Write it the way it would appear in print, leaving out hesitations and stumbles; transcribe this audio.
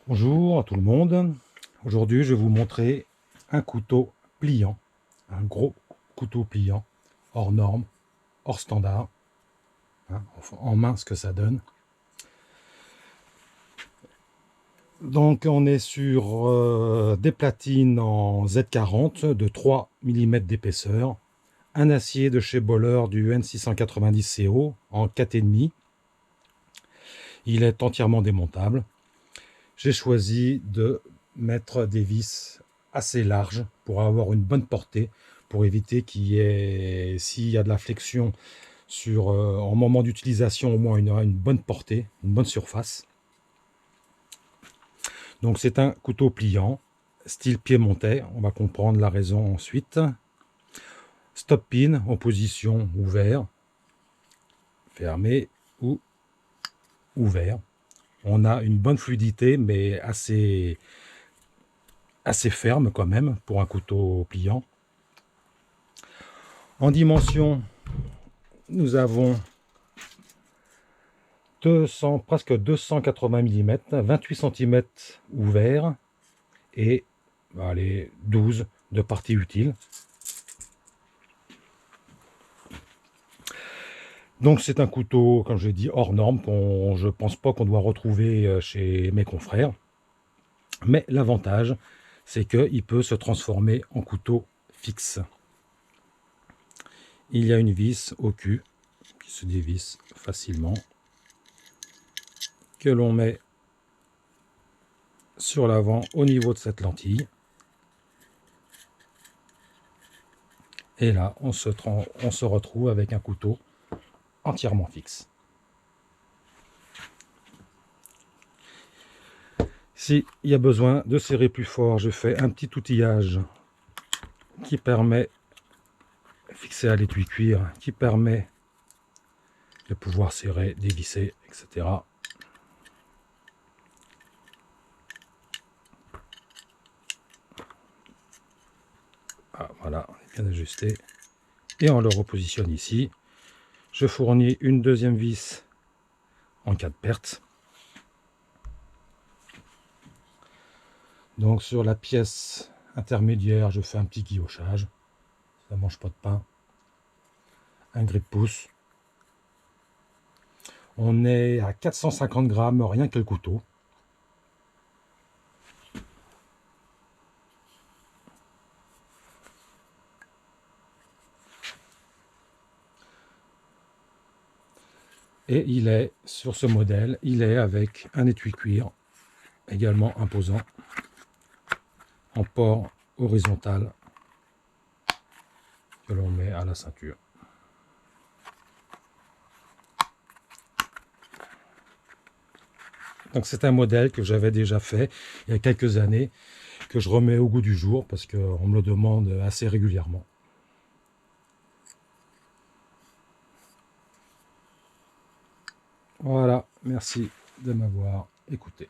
Bonjour à tout le monde. Aujourd'hui, je vais vous montrer un couteau pliant, un gros couteau pliant, hors norme, hors standard, hein, en main ce que ça donne. Donc on est sur des platines en Z40 de 3 mm d'épaisseur, un acier de chez Boller du N690CO en 4,5. Il est entièrement démontable. J'ai choisi de mettre des vis assez larges pour avoir une bonne portée, pour éviter s'il y a de la flexion en moment d'utilisation, au moins une bonne portée, une bonne surface. Donc c'est un couteau pliant, style piémontais, on va comprendre la raison ensuite. Stop pin en position ouvert, fermé ou ouvert. On a une bonne fluidité, mais assez ferme quand même pour un couteau pliant. En dimension, nous avons presque 280 mm, 28 cm ouverts et allez, 12 de parties utiles. Donc c'est un couteau, comme je l'ai dit, hors norme, je ne pense pas qu'on doit retrouver chez mes confrères. Mais l'avantage, c'est qu'il peut se transformer en couteau fixe. Il y a une vis au cul qui se dévisse facilement, que l'on met sur l'avant au niveau de cette lentille. Et là, on se retrouve avec un couteau entièrement fixe. S'il y a besoin de serrer plus fort, je fais un petit outillage qui permet, fixé à l'étui cuir, qui permet de pouvoir serrer, dévisser, etc. Ah, voilà, on est bien ajusté. Et on le repositionne ici. Je fournis une deuxième vis en cas de perte. Donc sur la pièce intermédiaire, je fais un petit guillochage. Ça mange pas de pain. Un grille-pouce. On est à 450 grammes, rien que le couteau. Et il est, sur ce modèle, il est avec un étui cuir, également imposant, en port horizontal, que l'on met à la ceinture. Donc c'est un modèle que j'avais déjà fait il y a quelques années, que je remets au goût du jour, parce qu'on me le demande assez régulièrement. Voilà, merci de m'avoir écouté.